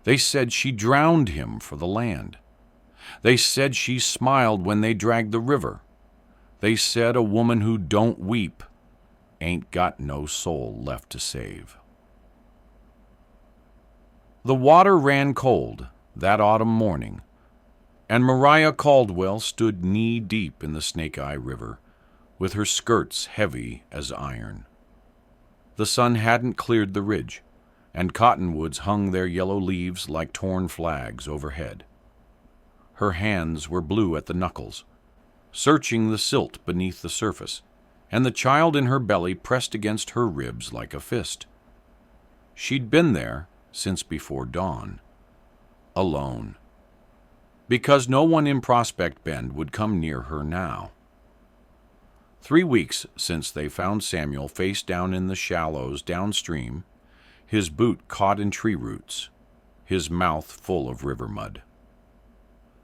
They said she drowned him for the land. They said she smiled when they dragged the river. They said a woman who don't weep ain't got no soul left to save. The water ran cold that autumn morning, and Maria Caldwell stood knee-deep in the Snake-Eye River, with her skirts heavy as iron. The sun hadn't cleared the ridge, and cottonwoods hung their yellow leaves like torn flags overhead. Her hands were blue at the knuckles, searching the silt beneath the surface, and the child in her belly pressed against her ribs like a fist. She'd been there since before dawn, alone, because no one in Prospect Bend would come near her now. 3 weeks since they found Samuel face down in the shallows downstream, his boot caught in tree roots, his mouth full of river mud.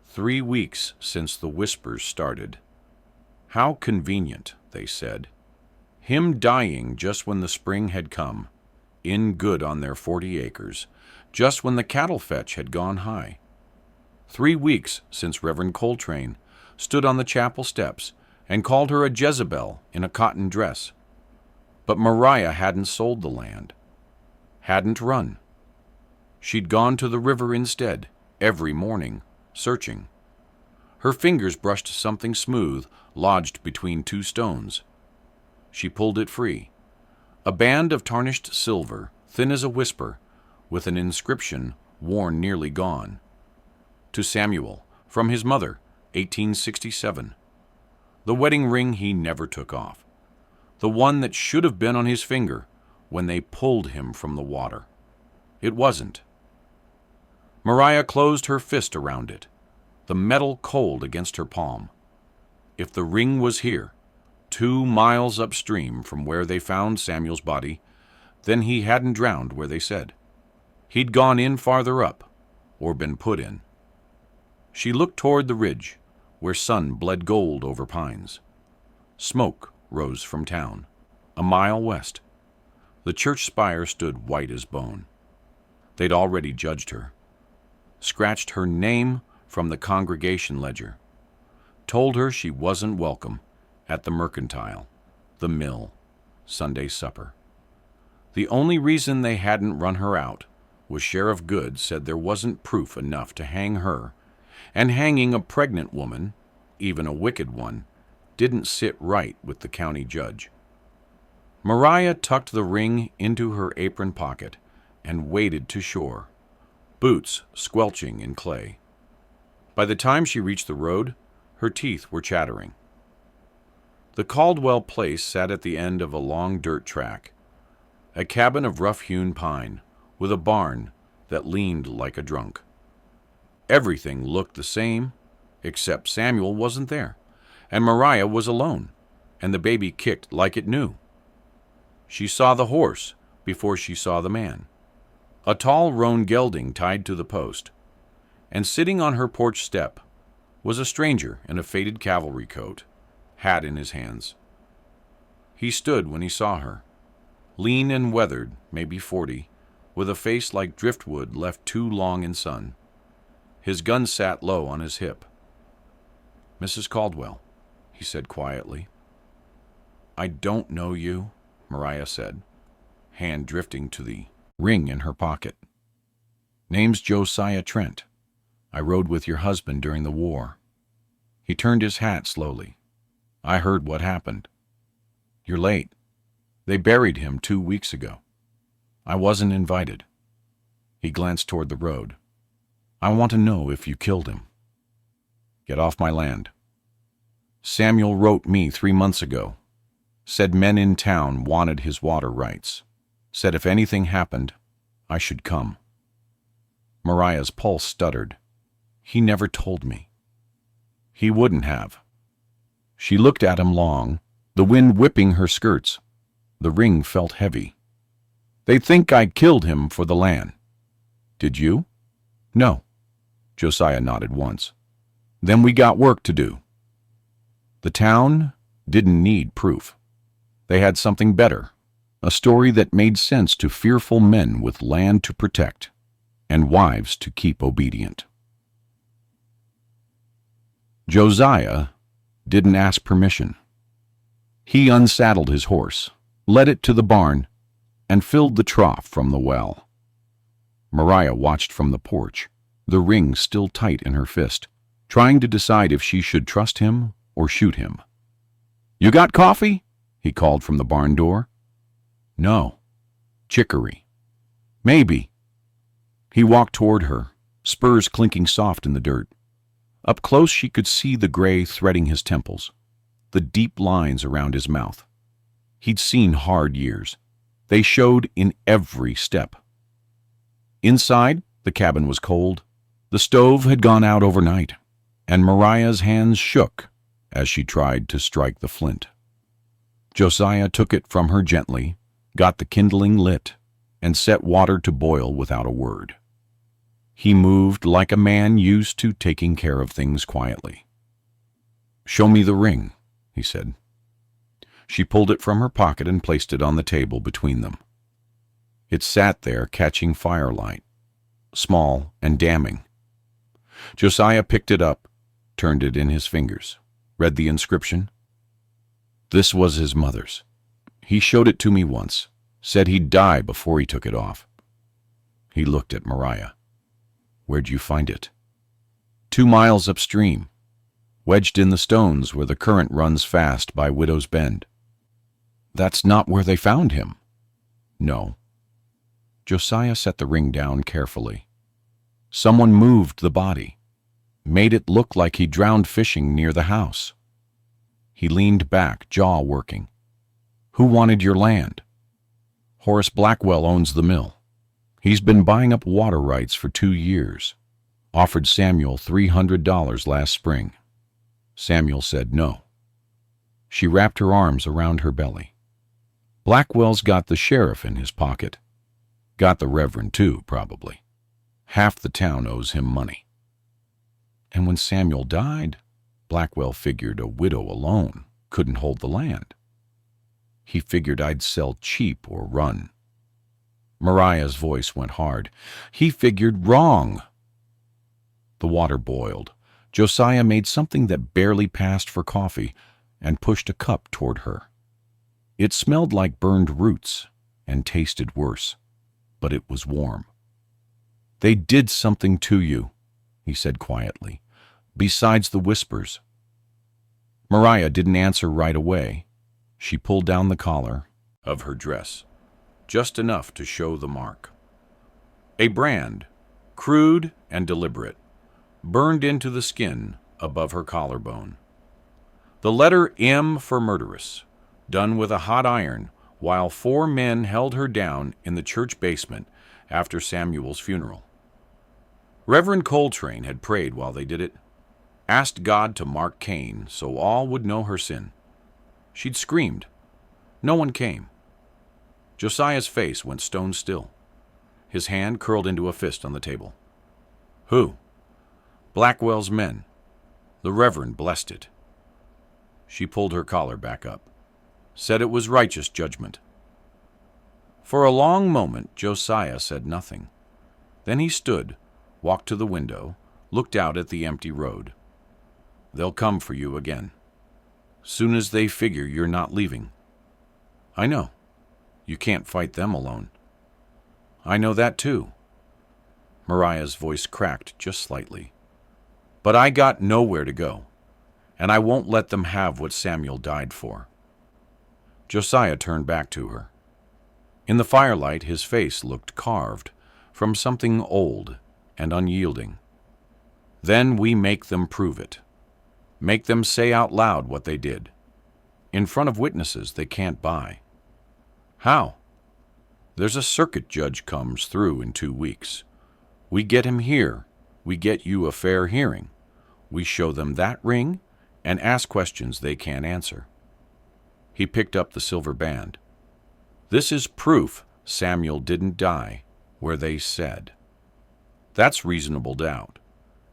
3 weeks since the whispers started. How convenient, they said. Him dying just when the spring had come, in good on their 40 acres, just when the cattle fetch had gone high. 3 weeks since Reverend Coltrane stood on the chapel steps and called her a Jezebel in a cotton dress. But Maria hadn't sold the land, hadn't run. She'd gone to the river instead, every morning, searching. Her fingers brushed something smooth, lodged between 2 stones. She pulled it free. A band of tarnished silver, thin as a whisper, with an inscription worn nearly gone. To Samuel, from his mother, 1867. The wedding ring he never took off. The one that should have been on his finger when they pulled him from the water. It wasn't. Maria closed her fist around it, the metal cold against her palm. If the ring was here, 2 miles upstream from where they found Samuel's body, then he hadn't drowned where they said. He'd gone in farther up, or been put in. She looked toward the ridge, where sun bled gold over pines. Smoke rose from town, a mile west. The church spire stood white as bone. They'd already judged her, scratched her name from the congregation ledger, told her she wasn't welcome at the mercantile, the mill, Sunday supper. The only reason they hadn't run her out was Sheriff Good said there wasn't proof enough to hang her, and hanging a pregnant woman, even a wicked one, didn't sit right with the county judge. Maria tucked the ring into her apron pocket and waded to shore, boots squelching in clay. By the time she reached the road, her teeth were chattering. The Caldwell place sat at the end of a long dirt track, a cabin of rough-hewn pine with a barn that leaned like a drunk. Everything looked the same, except Samuel wasn't there, and Maria was alone, and the baby kicked like it knew. She saw the horse before she saw the man, a tall roan gelding tied to the post, and sitting on her porch step was a stranger in a faded cavalry coat, hat in his hands. He stood when he saw her, lean and weathered, maybe 40, with a face like driftwood left too long in sun. His gun sat low on his hip. "Mrs. Caldwell," he said quietly. "I don't know you," Maria said, hand drifting to the ring in her pocket. "Name's Josiah Trent. I rode with your husband during the war." He turned his hat slowly. "I heard what happened. You're late. They buried him 2 weeks ago. I wasn't invited." He glanced toward the road. "I want to know if you killed him." "Get off my land." "Samuel wrote me 3 months ago. Said men in town wanted his water rights. Said if anything happened, I should come." Maria's pulse stuttered. "He never told me." "He wouldn't have." She looked at him long, the wind whipping her skirts. The ring felt heavy. "They think I killed him for the land." "Did you?" "No." Josiah nodded once. "Then we got work to do." The town didn't need proof. They had something better, a story that made sense to fearful men with land to protect. and wives to keep obedient. Josiah didn't ask permission. He unsaddled his horse, led it to the barn, and filled the trough from the well. Mariah watched from the porch, the ring still tight in her fist, trying to decide if she should trust him or shoot him. "You got coffee?" he called from the barn door. "No." "Chicory?" "Maybe." He walked toward her, spurs clinking soft in the dirt. Up close she could see the gray threading his temples, the deep lines around his mouth. He'd seen hard years. They showed in every step. Inside, the cabin was cold. The stove had gone out overnight, and Mariah's hands shook as she tried to strike the flint. Josiah took it from her gently, got the kindling lit, and set water to boil without a word. He moved like a man used to taking care of things quietly. "Show me the ring," he said. She pulled it from her pocket and placed it on the table between them. It sat there catching firelight, small and damning. Josiah picked it up, turned it in his fingers, read the inscription. This was his mother's. He showed it to me once, said he'd die before he took it off. He looked at Mariah. "Where'd you find it?" 2 miles upstream, wedged in the stones where the current runs fast by Widow's Bend." "That's not where they found him." "No." Josiah set the ring down carefully. "Someone moved the body, made it look like he drowned fishing near the house." He leaned back, jaw working. "Who wanted your land?" "Horace Blackwell owns the mill. He's been buying up water rights for 2 years. Offered Samuel $300 last spring. Samuel said no." She wrapped her arms around her belly. "Blackwell's got the sheriff in his pocket. Got the reverend too, probably. Half the town owes him money." "And when Samuel died, Blackwell figured a widow alone couldn't hold the land. He figured I'd sell cheap or run." Mariah's voice went hard. "He figured wrong." The water boiled. Josiah made something that barely passed for coffee and pushed a cup toward her. It smelled like burned roots and tasted worse, but it was warm. "They did something to you," he said quietly, "besides the whispers." Mariah didn't answer right away. She pulled down the collar of her dress, just enough to show the mark. A brand, crude and deliberate, burned into the skin above her collarbone. The letter M for murderous, done with a hot iron while 4 men held her down in the church basement after Samuel's funeral. Reverend Coltrane had prayed while they did it, asked God to mark Cain so all would know her sin. She'd screamed. No one came. Josiah's face went stone still. His hand curled into a fist on the table. "Who?" "Blackwell's men. The Reverend blessed it." She pulled her collar back up. Said it was righteous judgment. For a long moment, Josiah said nothing. Then he stood, walked to the window, looked out at the empty road. "They'll come for you again. Soon as they figure you're not leaving." "I know. You can't fight them alone." "I know that too." Mariah's voice cracked just slightly. "But I got nowhere to go, and I won't let them have what Samuel died for." Josiah turned back to her. In the firelight, his face looked carved from something old and unyielding. "Then we make them prove it. Make them say out loud what they did. In front of witnesses they can't buy." "How?" "There's a circuit judge comes through in 2 weeks. We get him here. We get you a fair hearing. We show them that ring and ask questions they can't answer." He picked up the silver band. "This is proof Samuel didn't die where they said. That's reasonable doubt.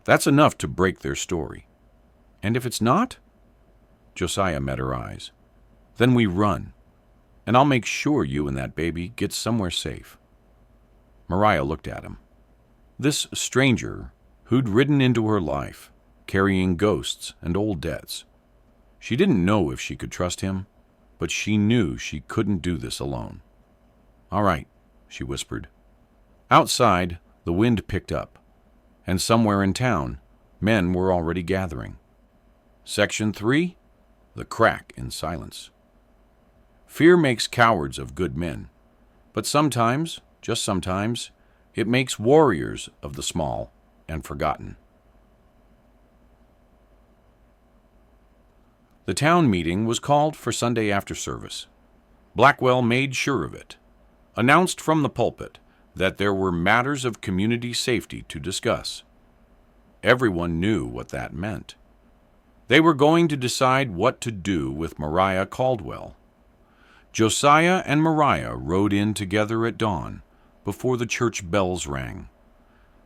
That's enough to break their story. And if it's not?" Josiah met her eyes. "Then we run, and I'll make sure you and that baby get somewhere safe." Mariah looked at him. This stranger who'd ridden into her life, carrying ghosts and old debts. She didn't know if she could trust him, but she knew she couldn't do this alone. "All right," she whispered. Outside, the wind picked up, and somewhere in town, men were already gathering. Section 3: The Crack in Silence. Fear makes cowards of good men, but sometimes, just sometimes, it makes warriors of the small and forgotten. The town meeting was called for Sunday after service. Blackwell made sure of it, announced from the pulpit that there were matters of community safety to discuss. Everyone knew what that meant. They were going to decide what to do with Mariah Caldwell. Josiah and Mariah rode in together at dawn, before the church bells rang.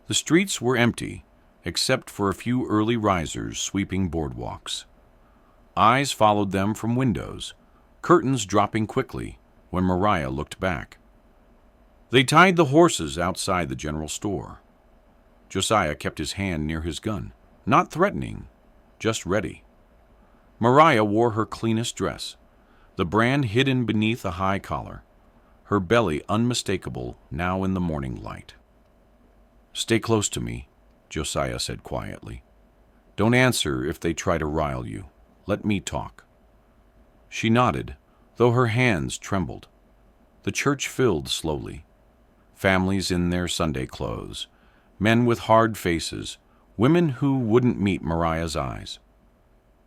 The streets were empty, except for a few early risers sweeping boardwalks. Eyes followed them from windows, curtains dropping quickly when Mariah looked back. They tied the horses outside the general store. Josiah kept his hand near his gun, not threatening, just ready. Mariah wore her cleanest dress, the brand hidden beneath a high collar, her belly unmistakable now in the morning light. "Stay close to me," Josiah said quietly. "Don't answer if they try to rile you. Let me talk." She nodded, though her hands trembled. The church filled slowly. Families in their Sunday clothes, men with hard faces, women who wouldn't meet Mariah's eyes.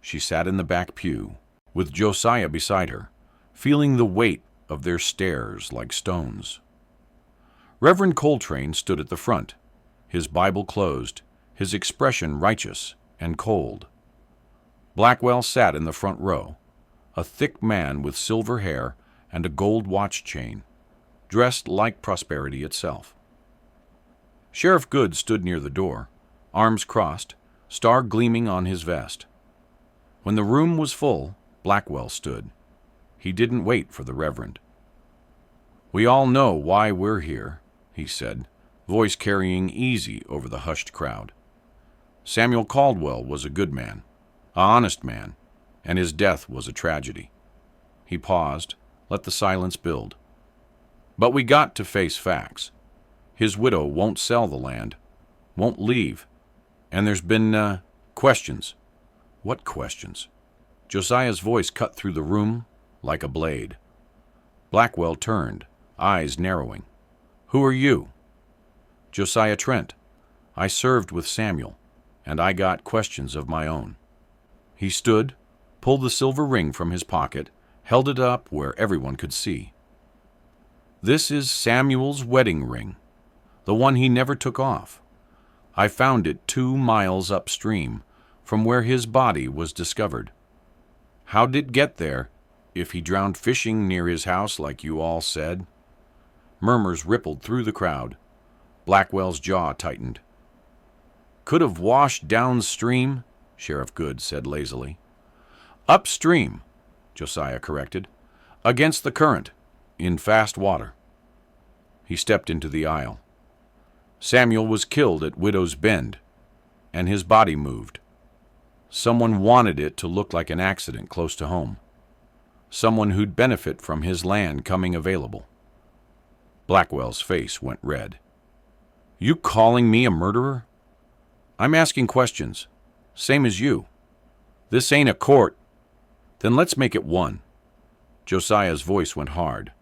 She sat in the back pew, with Josiah beside her, feeling the weight of their stares like stones. Reverend Coltrane stood at the front, his Bible closed, his expression righteous and cold. Blackwell sat in the front row, a thick man with silver hair and a gold watch chain, dressed like prosperity itself. Sheriff Good stood near the door, arms crossed, star gleaming on his vest. When the room was full, Blackwell stood. He didn't wait for the Reverend. "We all know why we're here," he said, voice carrying easy over the hushed crowd. "Samuel Caldwell was a good man, an honest man, and his death was a tragedy." He paused, let the silence build. "But we got to face facts. His widow won't sell the land, won't leave, and there's been, questions." "What questions?" Josiah's voice cut through the room like a blade. Blackwell turned, eyes narrowing. "Who are you?" "Josiah Trent. I served with Samuel, and I got questions of my own." He stood, pulled the silver ring from his pocket, held it up where everyone could see. "This is Samuel's wedding ring, the one he never took off. I found it 2 miles upstream from where his body was discovered. How'd it get there, if he drowned fishing near his house like you all said?" Murmurs rippled through the crowd. Blackwell's jaw tightened. "Could have washed downstream," Sheriff Good said lazily. "Upstream," Josiah corrected, "against the current, in fast water." He stepped into the aisle. "Samuel was killed at Widow's Bend, and his body moved. Someone wanted it to look like an accident close to home. Someone who'd benefit from his land coming available." Blackwell's face went red. "You calling me a murderer?" "I'm asking questions, same as you. This ain't a court." "Then let's make it one." Josiah's voice went hard.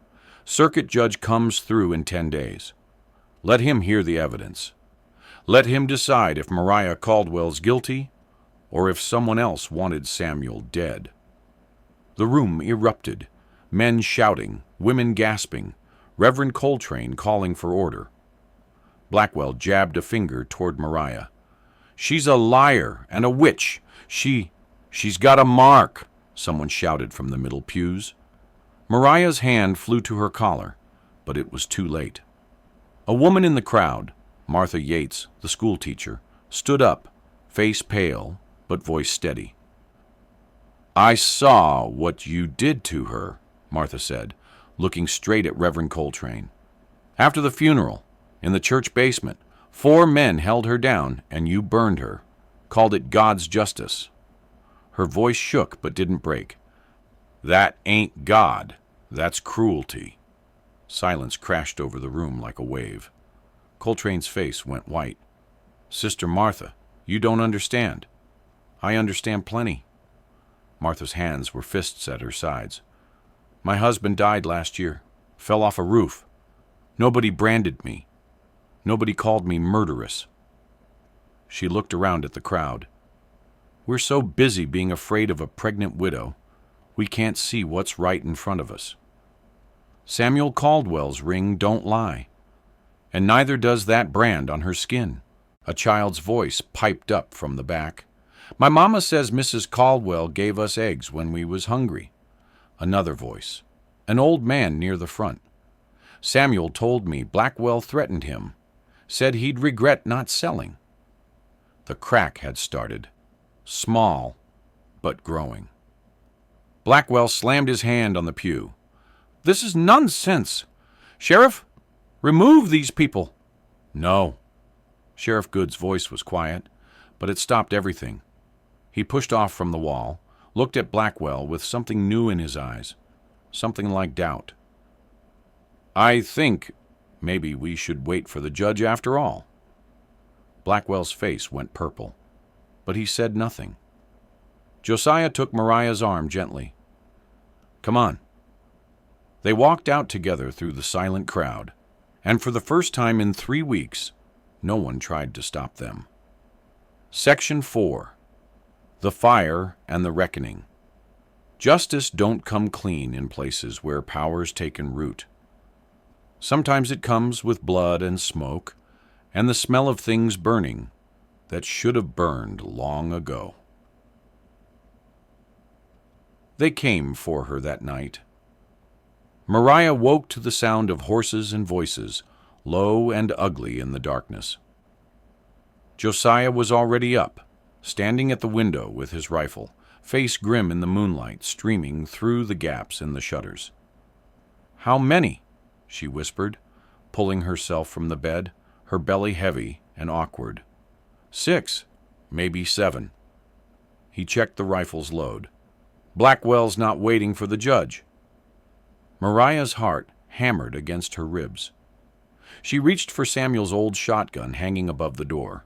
"Circuit judge comes through in 10 days. Let him hear the evidence. Let him decide if Mariah Caldwell's guilty or if someone else wanted Samuel dead." The room erupted, men shouting, women gasping, Reverend Coltrane calling for order. Blackwell jabbed a finger toward Mariah. "She's a liar and a witch. She's got a mark," someone shouted from the middle pews. Mariah's hand flew to her collar, but it was too late. A woman in the crowd, Martha Yates, the schoolteacher, stood up, face pale, but voice steady. "I saw what you did to her," Martha said, looking straight at Reverend Coltrane. "After the funeral, in the church basement, 4 men held her down, and you burned her. Called it God's justice." Her voice shook but didn't break. "That ain't God. That's cruelty." Silence crashed over the room like a wave. Coltrane's face went white. "Sister Martha, you don't understand." "I understand plenty." Martha's hands were fists at her sides. "My husband died last year. Fell off a roof. Nobody branded me. Nobody called me murderous." She looked around at the crowd. "We're so busy being afraid of a pregnant widow, we can't see what's right in front of us. Samuel Caldwell's ring don't lie, and neither does that brand on her skin." A child's voice piped up from the back. "My mama says Mrs. Caldwell gave us eggs when we was hungry." Another voice. An old man near the front. "Samuel told me Blackwell threatened him, said he'd regret not selling." The crack had started, small but growing. Blackwell slammed his hand on the pew. "This is nonsense. Sheriff, remove these people." "No." Sheriff Good's voice was quiet, but it stopped everything. He pushed off from the wall, looked at Blackwell with something new in his eyes, something like doubt. "I think maybe we should wait for the judge after all." Blackwell's face went purple, but he said nothing. Josiah took Mariah's arm gently. "Come on." They walked out together through the silent crowd, and for the first time in 3 weeks, no one tried to stop them. Section 4. The Fire and the Reckoning. Justice don't come clean in places where power's taken root. Sometimes it comes with blood and smoke, and the smell of things burning that should have burned long ago. They came for her that night. Mariah woke to the sound of horses and voices, low and ugly in the darkness. Josiah was already up, standing at the window with his rifle, face grim in the moonlight streaming through the gaps in the shutters. "How many?" she whispered, pulling herself from the bed, her belly heavy and awkward. 6, maybe 7. He checked the rifle's load. "Blackwell's not waiting for the judge." Mariah's heart hammered against her ribs. She reached for Samuel's old shotgun hanging above the door,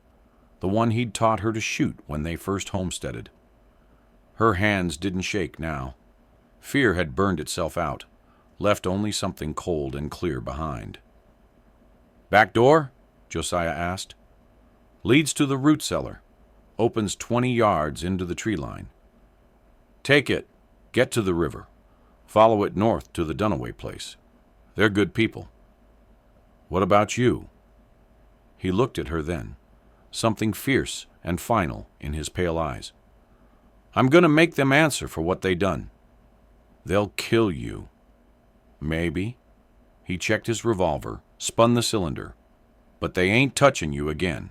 the one he'd taught her to shoot when they first homesteaded. Her hands didn't shake now. Fear had burned itself out, left only something cold and clear behind. "Back door?" Josiah asked. "Leads to the root cellar. Opens 20 yards into the tree line. Take it. Get to the river. Follow it north to the Dunaway place. They're good people." "What about you?" He looked at her then, something fierce and final in his pale eyes. "I'm going to make them answer for what they done." "They'll kill you." "Maybe." He checked his revolver, spun the cylinder. "But they ain't touching you again."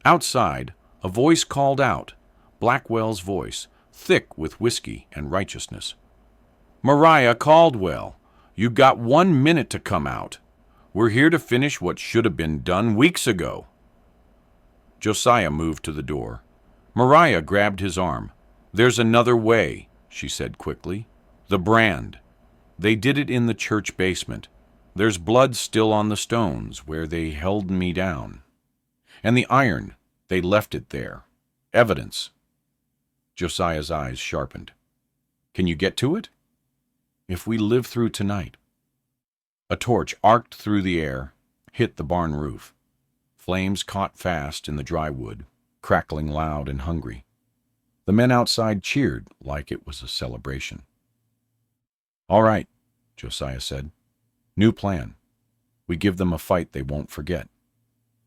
Outside, a voice called out, Blackwell's voice, thick with whiskey and righteousness. "Mariah Caldwell, you got 1 minute to come out. We're here to finish what should have been done weeks ago." Josiah moved to the door. Mariah grabbed his arm. "There's another way," she said quickly. "The brand. They did it in the church basement. There's blood still on the stones where they held me down. And the iron, they left it there. Evidence." Josiah's eyes sharpened. "Can you get to it?" "If we live through tonight." A torch arced through the air, hit the barn roof. Flames caught fast in the dry wood, crackling loud and hungry. The men outside cheered like it was a celebration. "All right," Josiah said. "New plan. We give them a fight they won't forget.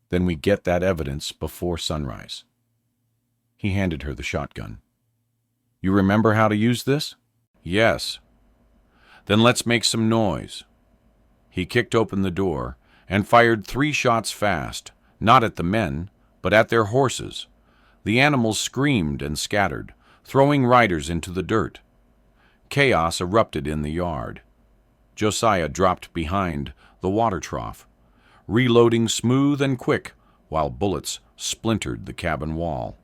Then we get that evidence before sunrise." He handed her the shotgun. "You remember how to use this?" "Yes." "Then let's make some noise." He kicked open the door and fired 3 shots fast, not at the men, but at their horses. The animals screamed and scattered, throwing riders into the dirt. Chaos erupted in the yard. Josiah dropped behind the water trough, reloading smooth and quick while bullets splintered the cabin wall.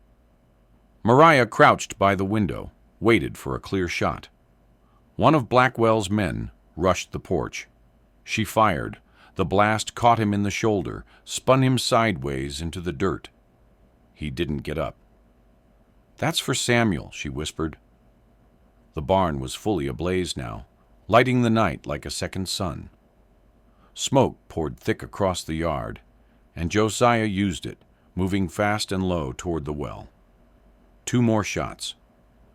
Maria crouched by the window, waited for a clear shot. One of Blackwell's men rushed the porch. She fired. The blast caught him in the shoulder, spun him sideways into the dirt. He didn't get up. "That's for Samuel," she whispered. The barn was fully ablaze now, lighting the night like a second sun. Smoke poured thick across the yard, and Josiah used it, moving fast and low toward the well. 2 more shots.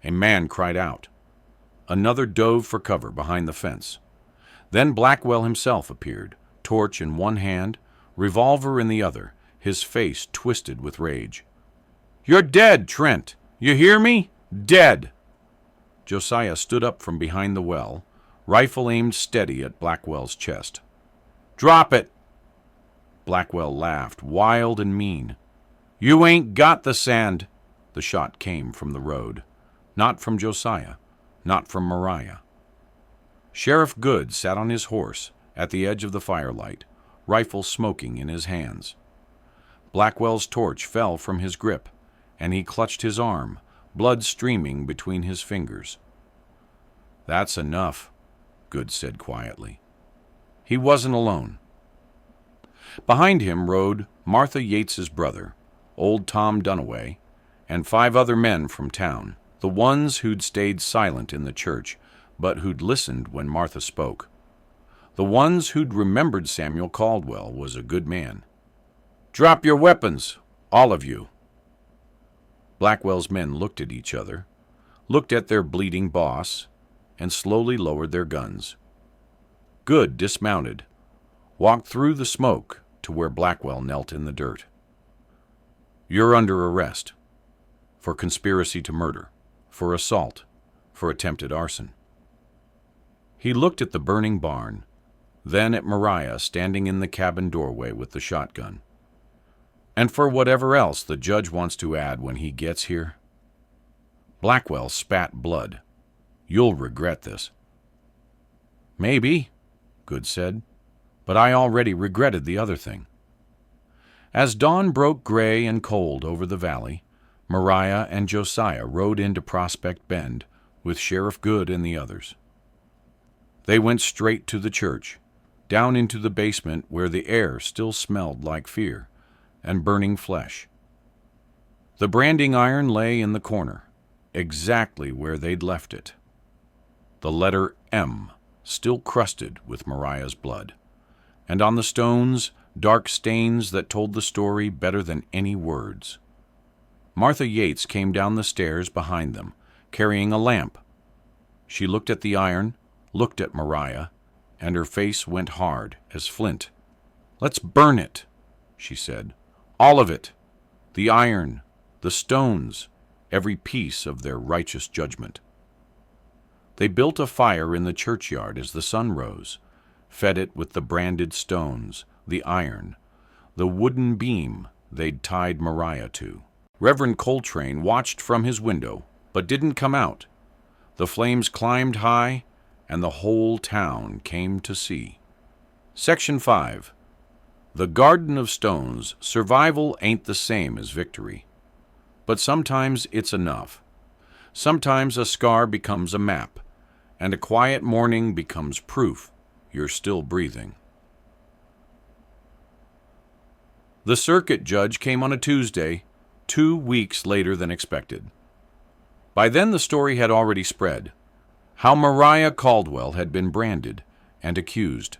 A man cried out. Another dove for cover behind the fence. Then Blackwell himself appeared, torch in one hand, revolver in the other, his face twisted with rage. "You're dead, Trent! You hear me? Dead!" Josiah stood up from behind the well, rifle aimed steady at Blackwell's chest. "Drop it!" Blackwell laughed, wild and mean. "You ain't got the sand." The shot came from the road, not from Josiah, not from Maria. Sheriff Good sat on his horse at the edge of the firelight, rifle smoking in his hands. Blackwell's torch fell from his grip, and he clutched his arm, blood streaming between his fingers. "That's enough," Good said quietly. He wasn't alone. Behind him rode Martha Yates's brother, old Tom Dunaway, and 5 other men from town, the ones who'd stayed silent in the church, but who'd listened when Martha spoke. The ones who'd remembered Samuel Caldwell was a good man. "Drop your weapons, all of you." Blackwell's men looked at each other, looked at their bleeding boss, and slowly lowered their guns. Good dismounted, walked through the smoke to where Blackwell knelt in the dirt. "You're under arrest. For conspiracy to murder, for assault, for attempted arson." He looked at the burning barn, then at Maria standing in the cabin doorway with the shotgun. "And for whatever else the judge wants to add when he gets here." Blackwell spat blood. "You'll regret this." "Maybe," Good said, "but I already regretted the other thing." As dawn broke gray and cold over the valley, Maria and Josiah rode into Prospect Bend with Sheriff Good and the others. They went straight to the church, down into the basement where the air still smelled like fear and burning flesh. The branding iron lay in the corner, exactly where they'd left it. The letter M still crusted with Maria's blood, and on the stones dark stains that told the story better than any words. Martha Yates came down the stairs behind them, carrying a lamp. She looked at the iron, looked at Maria, and her face went hard as flint. "Let's burn it," she said. "All of it. The iron, the stones, every piece of their righteous judgment." They built a fire in the churchyard as the sun rose, fed it with the branded stones, the iron, the wooden beam they'd tied Maria to. Reverend Coltrane watched from his window, but didn't come out. The flames climbed high, and the whole town came to see. Section 5. The Garden of Stones. Survival ain't the same as victory. But sometimes it's enough. Sometimes a scar becomes a map, and a quiet morning becomes proof you're still breathing. The circuit judge came on a Tuesday, 2 weeks later than expected. By then the story had already spread. How Maria Caldwell had been branded and accused.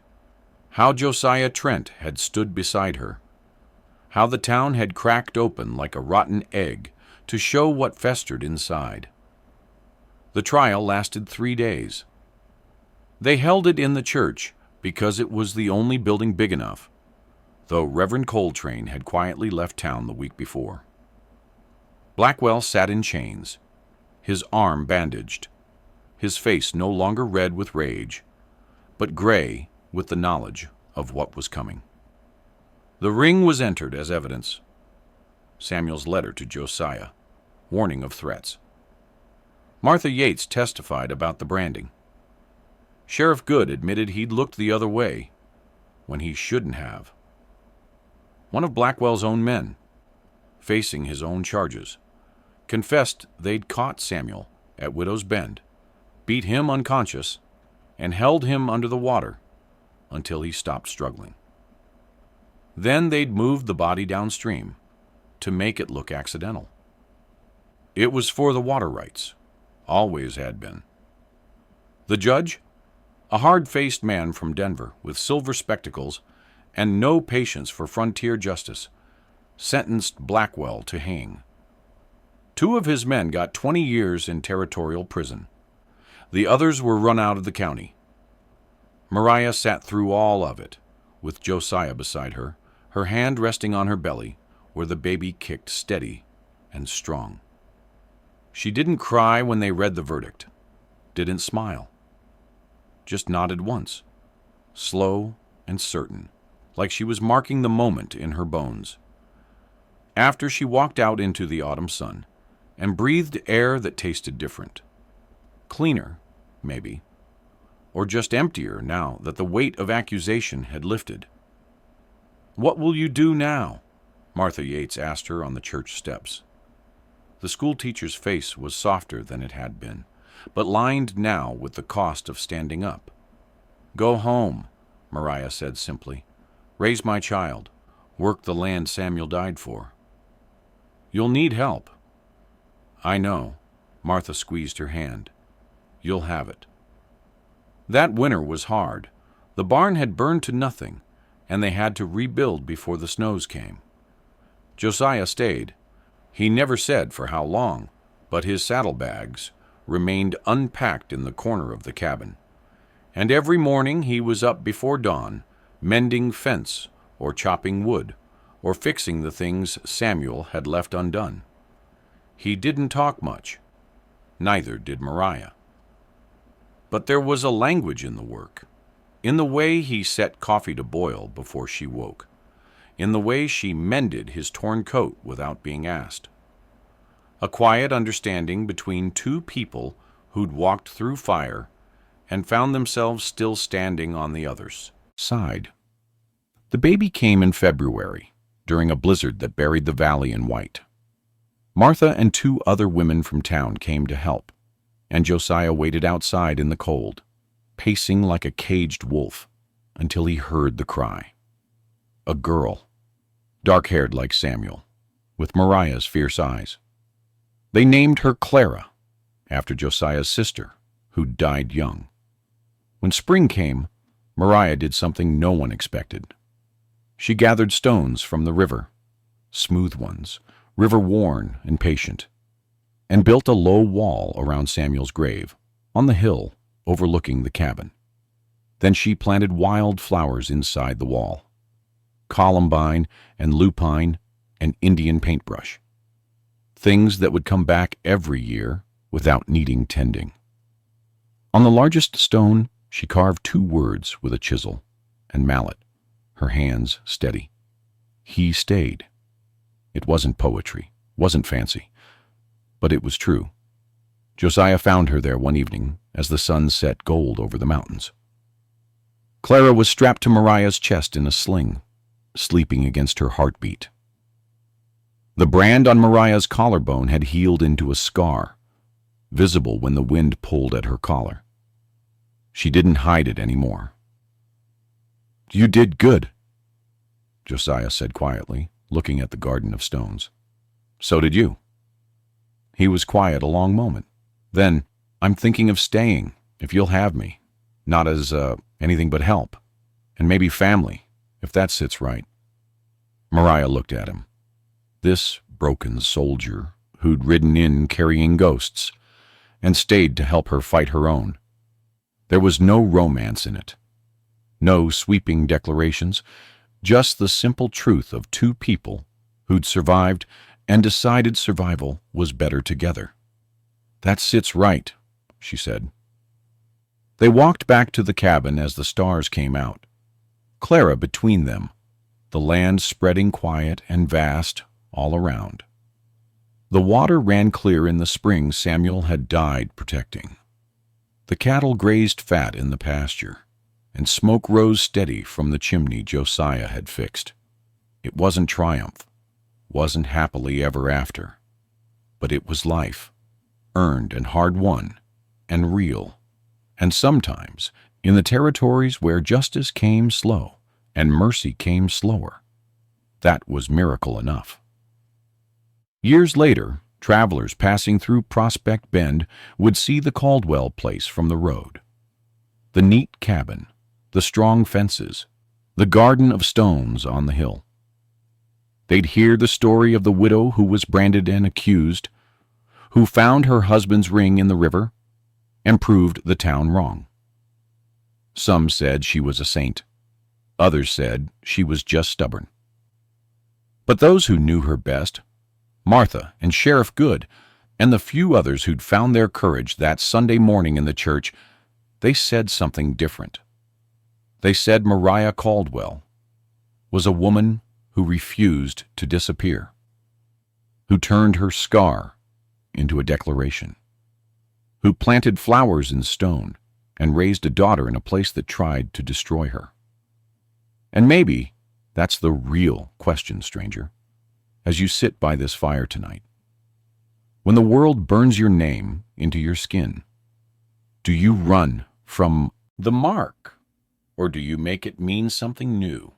How Josiah Trent had stood beside her. How the town had cracked open like a rotten egg to show what festered inside. The trial lasted 3 days. They held it in the church because it was the only building big enough, though Reverend Coltrane had quietly left town the week before. Blackwell sat in chains, his arm bandaged, his face no longer red with rage, but gray with the knowledge of what was coming. The ring was entered as evidence. Samuel's letter to Josiah, warning of threats. Martha Yates testified about the branding. Sheriff Good admitted he'd looked the other way when he shouldn't have. one of Blackwell's own men, facing his own charges, confessed they'd caught Samuel at Widow's Bend, beat him unconscious, and held him under the water until he stopped struggling. Then they'd moved the body downstream to make it look accidental. It was for the water rights, always had been. The judge, a hard-faced man from Denver with silver spectacles and no patience for frontier justice, sentenced Blackwell to hang. 2 of his men got 20 years in territorial prison. The others were run out of the county. Mariah sat through all of it, with Josiah beside her, her hand resting on her belly, where the baby kicked steady and strong. She didn't cry when they read the verdict, didn't smile, just nodded once, slow and certain, like she was marking the moment in her bones. After she walked out into the autumn sun and breathed air that tasted different. Cleaner, maybe, or just emptier now that the weight of accusation had lifted. "What will you do now?" Martha Yates asked her on the church steps. The schoolteacher's face was softer than it had been, but lined now with the cost of standing up. "Go home," Mariah said simply. "Raise my child. Work the land Samuel died for." "You'll need help." "I know." Martha squeezed her hand. "You'll have it." That winter was hard. The barn had burned to nothing, and they had to rebuild before the snows came. Josiah stayed. He never said for how long, but his saddlebags remained unpacked in the corner of the cabin. And every morning he was up before dawn, mending fence or chopping wood or fixing the things Samuel had left undone. He didn't talk much. Neither did Mariah. But there was a language in the work, in the way he set coffee to boil before she woke, in the way she mended his torn coat without being asked. A quiet understanding between 2 people who'd walked through fire and found themselves still standing on the other's side. The baby came in February, during a blizzard that buried the valley in white. Martha and 2 other women from town came to help, and Josiah waited outside in the cold, pacing like a caged wolf, until he heard the cry. A girl, dark-haired like Samuel, with Mariah's fierce eyes. They named her Clara, after Josiah's sister, who died young. When spring came, Mariah did something no one expected. She gathered stones from the river, smooth ones, river-worn and patient, and built a low wall around Samuel's grave, on the hill overlooking the cabin. Then she planted wild flowers inside the wall, columbine and lupine and Indian paintbrush, things that would come back every year without needing tending. On the largest stone, she carved 2 words with a chisel and mallet, her hands steady. He stayed. It wasn't poetry, wasn't fancy, but it was true. Josiah found her there one evening as the sun set gold over the mountains. Clara was strapped to Mariah's chest in a sling, sleeping against her heartbeat. The brand on Mariah's collarbone had healed into a scar, visible when the wind pulled at her collar. She didn't hide it anymore. "You did good," Josiah said quietly, looking at the garden of stones. "So did you." He was quiet a long moment. Then, "I'm thinking of staying, if you'll have me. Not as, anything but help. And maybe family, if that sits right." Mariah looked at him. This broken soldier who'd ridden in carrying ghosts and stayed to help her fight her own. There was no romance in it. No sweeping declarations, just the simple truth of 2 people who'd survived and decided survival was better together. "That sits right," she said. They walked back to the cabin as the stars came out, Clara between them, the land spreading quiet and vast all around. The water ran clear in the spring Samuel had died protecting. The cattle grazed fat in the pasture, and smoke rose steady from the chimney Josiah had fixed. It wasn't triumph, wasn't happily ever after, but it was life, earned and hard-won, and real, and sometimes in the territories where justice came slow and mercy came slower. That was miracle enough. Years later, travelers passing through Prospect Bend would see the Caldwell place from the road. The neat cabin, the strong fences, the garden of stones on the hill. They'd hear the story of the widow who was branded and accused, who found her husband's ring in the river and proved the town wrong. Some said she was a saint. Others said she was just stubborn. But those who knew her best, Martha and Sheriff Good, and the few others who'd found their courage that Sunday morning in the church, they said something different. They said Maria Caldwell was a woman who refused to disappear, who turned her scar into a declaration, who planted flowers in stone and raised a daughter in a place that tried to destroy her. And maybe that's the real question, stranger, as you sit by this fire tonight. When the world burns your name into your skin, do you run from the mark, or do you make it mean something new?